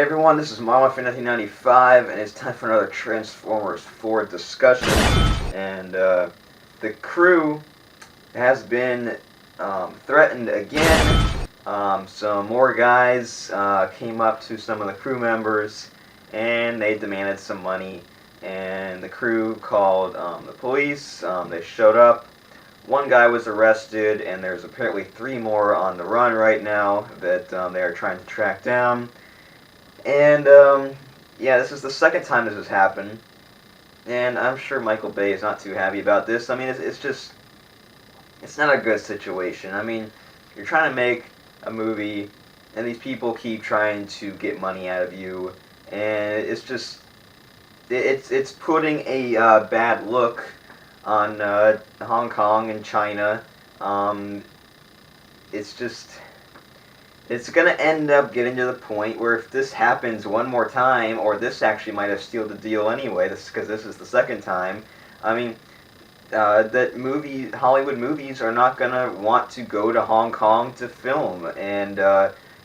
everyone, this is Marlon for 1995, and it's time for another Transformers 4 discussion. And the crew has been threatened again. Some more guys came up to some of the crew members, and they demanded some money. And the crew called the police. They showed up. One guy was arrested, and there's apparently 3 more on the run right now that they are trying to track down. And, yeah, this is the second time this has happened, and I'm sure Michael Bay is not too happy about this. I mean, it's just, it's not a good situation. I mean, you're trying to make a movie, and these people keep trying to get money out of you, and it's just, it's putting a bad look on Hong Kong and China. It's just... It's going to end up getting to the point where if this happens one more time, or this actually might have sealed the deal anyway, because this is the second time, I mean, Hollywood movies are not going to want to go to Hong Kong to film, and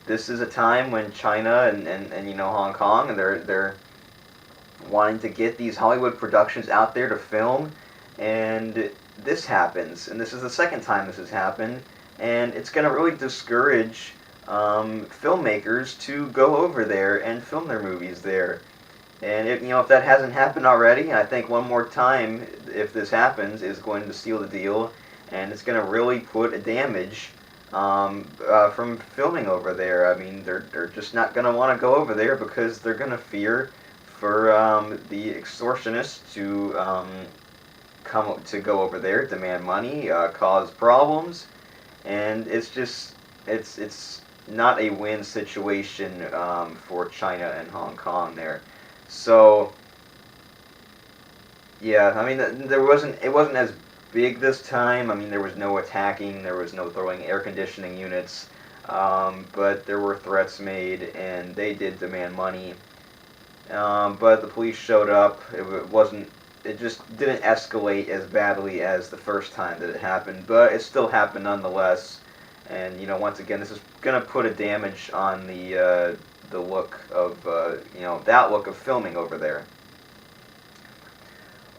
this is a time when China and you know, Hong Kong, and they're wanting to get these Hollywood productions out there to film, and this happens, and this is the second time this has happened, and it's going to really discourage filmmakers to go over there and film their movies there. And if that hasn't happened already, I think one more time, if this happens, is going to seal the deal, and it's going to really put a damage from filming over there. I mean, they're just not going to want to go over there because they're going to fear for the extortionists to come to go over there, demand money, cause problems, and it's just it's not a win situation for China and Hong Kong there. So yeah, I mean, it wasn't as big this time. I mean, there was no attacking, there was no throwing air conditioning units, but there were threats made, and they did demand money. But the police showed up. It just didn't escalate as badly as the first time that it happened, but it still happened nonetheless. And once again, this is going to put a damage on the look of that look of filming over there.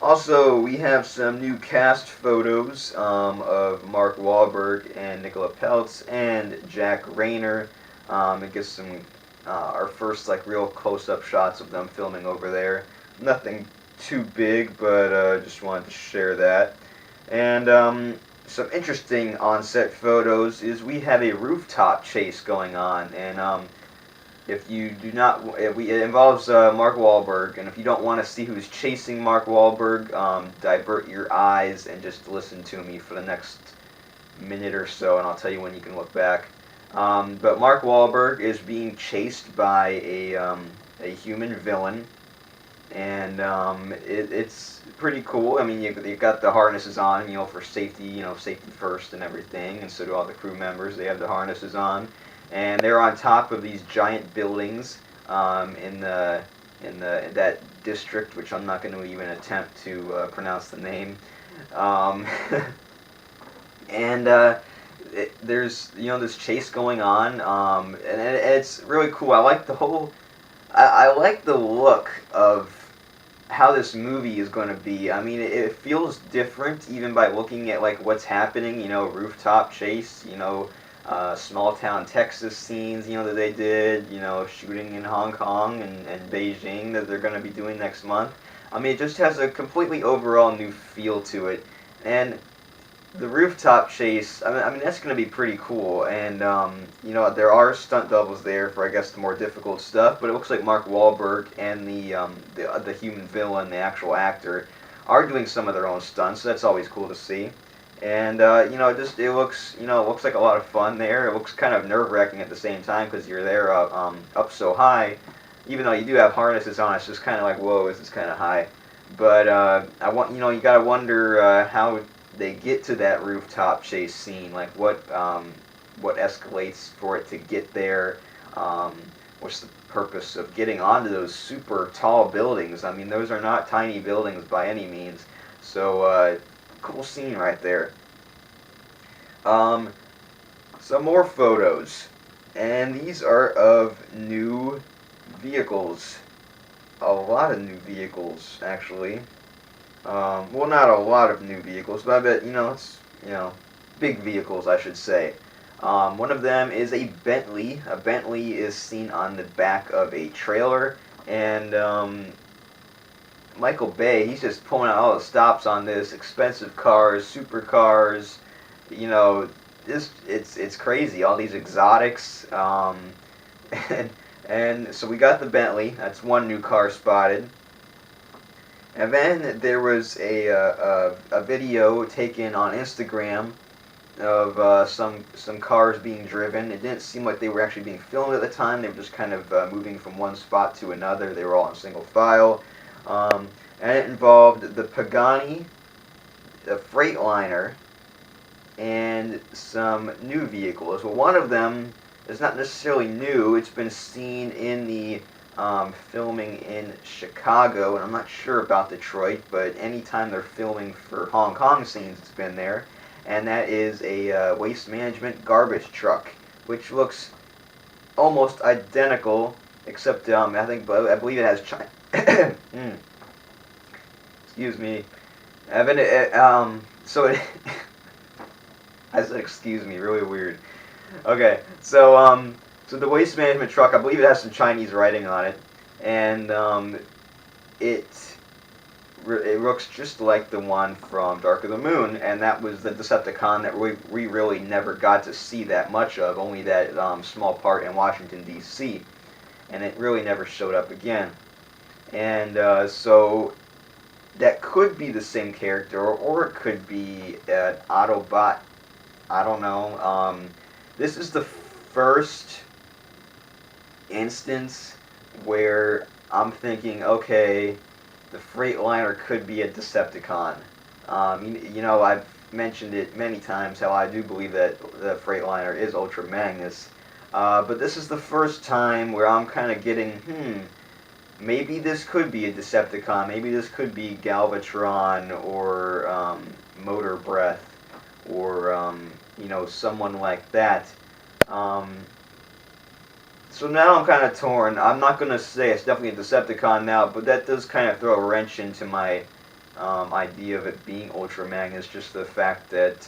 Also, we have some new cast photos of Mark Wahlberg and Nicola Peltz and Jack Rayner. It gives some our first real close-up shots of them filming over there. Nothing too big, but just wanted to share that. And some interesting on-set photos is we have a rooftop chase going on, and if you do not, it involves Mark Wahlberg, and if you don't want to see who's chasing Mark Wahlberg, divert your eyes and just listen to me for the next minute or so, and I'll tell you when you can look back. But Mark Wahlberg is being chased by a human villain, and it's pretty cool. I mean, you got the harnesses on, for safety, safety first and everything, and so do all the crew members. They have the harnesses on, and they're on top of these giant buildings in that district, which I'm not going to even attempt to pronounce the name. And there's this chase going on, and it's really cool. I like the whole. I like the look of how this movie is going to be. I mean, it feels different even by looking at what's happening. Rooftop chase. Small town Texas scenes. That they did. Shooting in Hong Kong and Beijing that they're going to be doing next month. I mean, it just has a completely overall new feel to it, and the rooftop chase, I mean that's going to be pretty cool, and there are stunt doubles there for, I guess, the more difficult stuff, but it looks like Mark Wahlberg and the human villain, the actual actor, are doing some of their own stunts, so that's always cool to see. And it looks like a lot of fun there. It looks kind of nerve-wracking at the same time because you're there up so high. Even though you do have harnesses on, it's just kind of like, whoa, this is kind of high. But you gotta wonder how they get to that rooftop chase scene, what escalates for it to get there, what's the purpose of getting onto those super tall buildings. I mean, those are not tiny buildings by any means, so cool scene right there. Some more photos, and these are of new vehicles. A lot of new vehicles, actually. Well, not a lot of new vehicles, but I bet, it's, big vehicles, I should say. One of them is a Bentley. A Bentley is seen on the back of a trailer, and Michael Bay, he's just pulling out all the stops on this. Expensive cars, supercars, you know, it's crazy. All these exotics, and so we got the Bentley. That's one new car spotted. And then there was a video taken on Instagram of some cars being driven. It didn't seem like they were actually being filmed at the time. They were just kind of moving from one spot to another. They were all in single file. And it involved the Pagani, the Freightliner, and some new vehicles. Well, one of them is not necessarily new. It's been seen in the filming in Chicago, and I'm not sure about Detroit, but anytime they're filming for Hong Kong scenes, it's been there. And that is a waste management garbage truck, which looks almost identical, except I believe it has excuse me. So it I said excuse me, really weird. Okay, so the waste management truck, I believe it has some Chinese writing on it, and it looks just like the one from Dark of the Moon, and that was the Decepticon that we really never got to see that much of, only that small part in Washington, D.C., and it really never showed up again. And so that could be the same character, or it could be an Autobot. I don't know. This is the first instance where I'm thinking, okay, the Freightliner could be a Decepticon. I've mentioned it many times how I do believe that the Freightliner is Ultra Magnus, but this is the first time where I'm kind of getting, maybe this could be a Decepticon, maybe this could be Galvatron or Motor Breath or someone like that. So now I'm kind of torn. I'm not going to say it's definitely a Decepticon now, but that does kind of throw a wrench into my idea of it being Ultra Magnus. Just the fact that,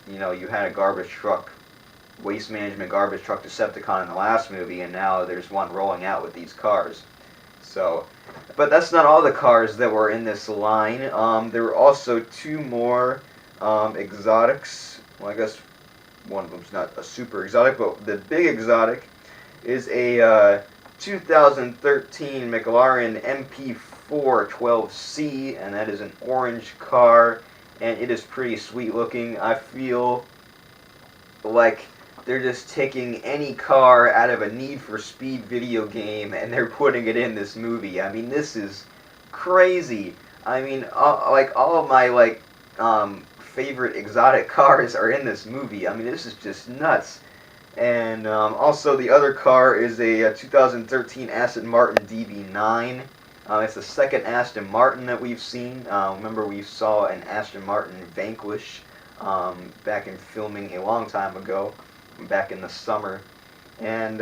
you had a garbage truck, waste management garbage truck Decepticon in the last movie, and now there's one rolling out with these cars. So, but that's not all the cars that were in this line. There were also two more exotics. Well, I guess one of them's not a super exotic, but the big exotic is a 2013 McLaren MP4 12C, and that is an orange car, and it is pretty sweet looking. I feel like they're just taking any car out of a Need for Speed video game and they're putting it in this movie. I mean, this is crazy. I mean, all of my favorite exotic cars are in this movie. I mean, this is just nuts. And also the other car is a 2013 Aston Martin DB9. It's the second Aston Martin that we've seen. Remember, we saw an Aston Martin Vanquish back in filming a long time ago, back in the summer. And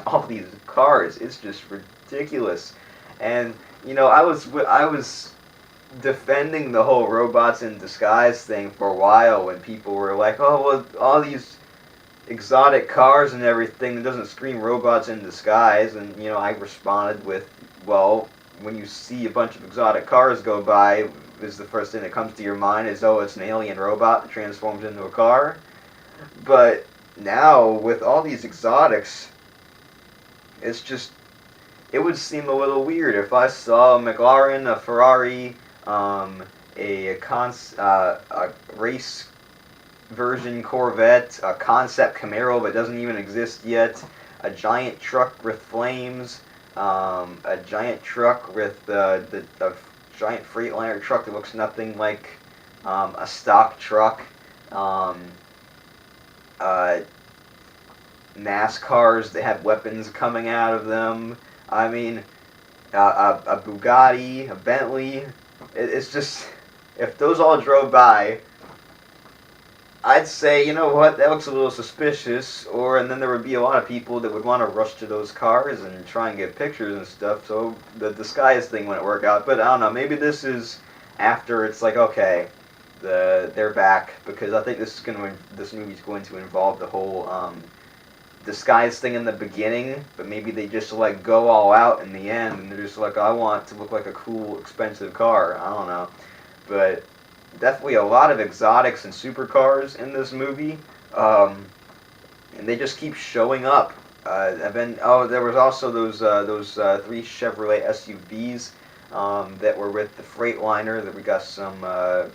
all these cars, it's just ridiculous. And I was defending the whole robots in disguise thing for a while when people were like, oh, well, all these exotic cars and everything that doesn't scream robots in disguise. And I responded with, well, when you see a bunch of exotic cars go by, is the first thing that comes to your mind is, oh, it's an alien robot that transforms into a car. But now with all these exotics, it's just, it would seem a little weird if I saw a McLaren, a Ferrari, a race version Corvette, a concept Camaro that doesn't even exist yet, a giant truck with flames, a giant truck with a giant Freightliner truck that looks nothing like a stock truck, NASCARs that have weapons coming out of them. I mean, a Bugatti, a Bentley. It's just, if those all drove by, I'd say, you know what, that looks a little suspicious, and then there would be a lot of people that would want to rush to those cars and try and get pictures and stuff, so the disguise thing wouldn't work out. But I don't know, maybe this is after it's like, okay, they're back, because I think this movie's going to involve the whole disguise thing in the beginning, but maybe they just like go all out in the end, and they're just like, I want to look like a cool, expensive car. I don't know, but definitely a lot of exotics and supercars in this movie, and they just keep showing up. There was also those three Chevrolet SUVs that were with the Freightliner. That we got some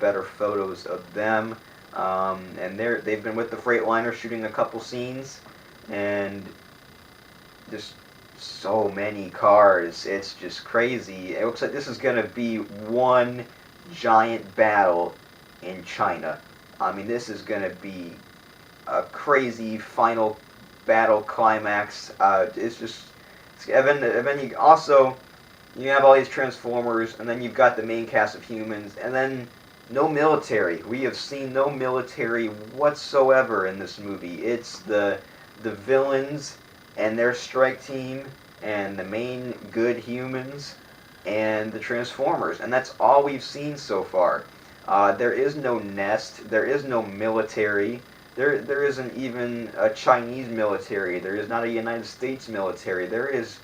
better photos of them, and they've been with the Freightliner shooting a couple scenes, and just so many cars. It's just crazy. It looks like this is gonna be one giant battle in China. I mean, this is gonna be a crazy final battle climax. And then you have all these Transformers, and then you've got the main cast of humans, and then no military. We have seen no military whatsoever in this movie. It's the villains and their strike team, and the main good humans, and the Transformers, and that's all we've seen so far. There is no nest. There is no military. There isn't even a Chinese military. There is not a United States military. There is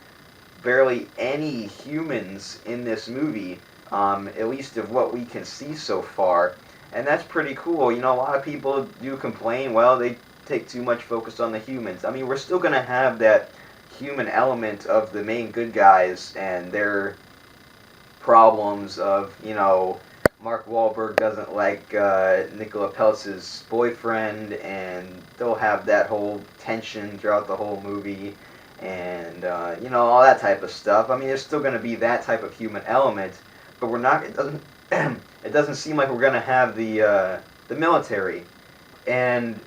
barely any humans in this movie, at least of what we can see so far, and that's pretty cool. You know, a lot of people do complain, well, they take too much focus on the humans. I mean, we're still going to have that human element of the main good guys and their problems of, you know, Mark Wahlberg doesn't like Nicola Peltz's boyfriend, and they'll have that whole tension throughout the whole movie, and you know, all that type of stuff. I mean, there's still going to be that type of human element, but we're not. It doesn't. It doesn't seem like we're going to have the military, and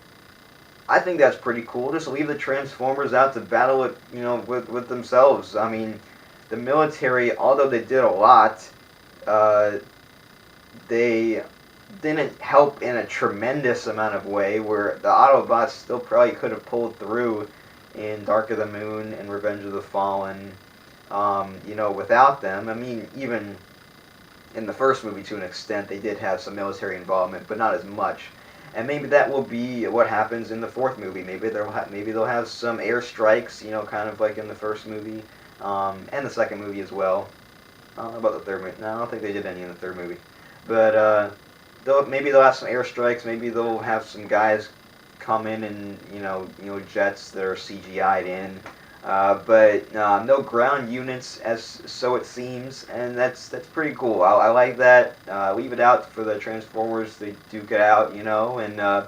I think that's pretty cool. Just leave the Transformers out to battle it, you know, with themselves. I mean, the military, although they did a lot, they didn't help in a tremendous amount of way, where the Autobots still probably could have pulled through in Dark of the Moon and Revenge of the Fallen, you know, without them. I mean, even in the first movie, to an extent, they did have some military involvement, but not as much. And maybe that will be what happens in the fourth movie. Maybe they'll have some airstrikes, you know, kind of like in the first movie, and the second movie as well. I don't know about the third movie. No, I don't think they did any in the third movie. But maybe they'll have some airstrikes. Maybe they'll have some guys come in and you know jets that are CGI'd in. But no ground units, as so it seems, and that's pretty cool. I like that. Leave it out for the Transformers. They duke it out, you know. And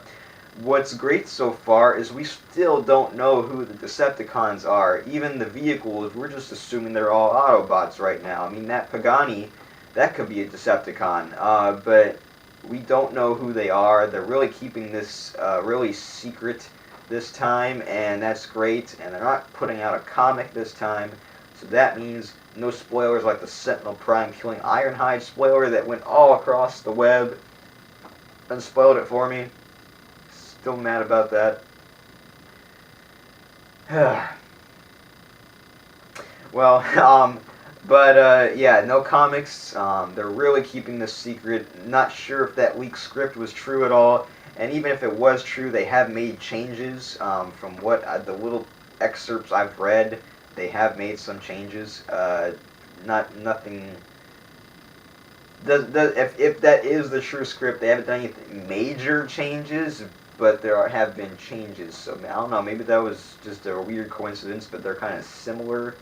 what's great so far is we still don't know who the Decepticons are. Even the vehicles, we're just assuming they're all Autobots right now. I mean, that Pagani, that could be a Decepticon, but we don't know who they are. They're really keeping this really secret this time, and that's great. And they're not putting out a comic this time, so that means no spoilers like the Sentinel Prime killing Ironhide spoiler that went all across the web and spoiled it for me. Still mad about that. Well, yeah, no comics. They're really keeping this secret. Not sure if that leaked script was true at all. And even if it was true, they have made changes. From what the little excerpts I've read, they have made some changes. Nothing. If that is the true script, they haven't done anything major changes, but there have been changes. So I don't know. Maybe that was just a weird coincidence, but they're kind of similar,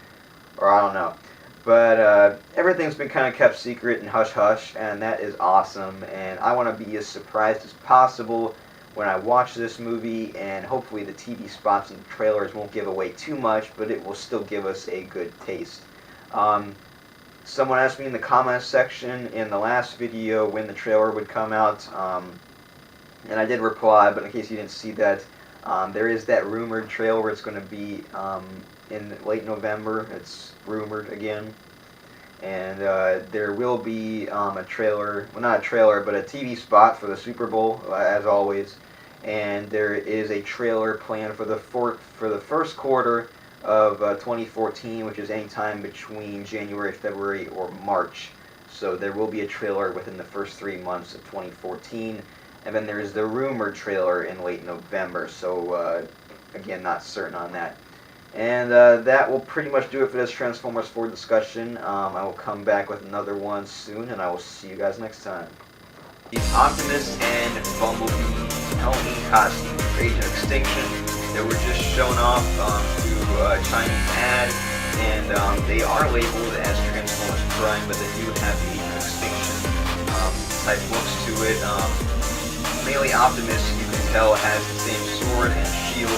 or I don't know. But everything's been kind of kept secret and hush-hush, and that is awesome. And I want to be as surprised as possible when I watch this movie, and hopefully the TV spots and the trailers won't give away too much, but it will still give us a good taste. Someone asked me in the comments section in the last video when the trailer would come out, and I did reply, but in case you didn't see that, there is that rumored trailer where it's going to be in late November. It's rumored again, and there will be a trailer, well, not a trailer, but a TV spot for the Super Bowl, as always. and there is a trailer planned for the first quarter of 2014, which is anytime between January, February, or March. So there will be a trailer within the first 3 months of 2014, and then there's the rumored trailer in late November. So again, not certain on that. And that will pretty much do it for this Transformers 4 discussion. I will come back with another one soon, and I will see you guys next time. The Optimus and Bumblebee Halloween costumes for Agent of Extinction that were just shown off through a Chinese ad, and they are labeled as Transformers Prime, but they do have the Agent of Extinction type looks to it. Mainly Optimus, you can tell, has the same sword and shield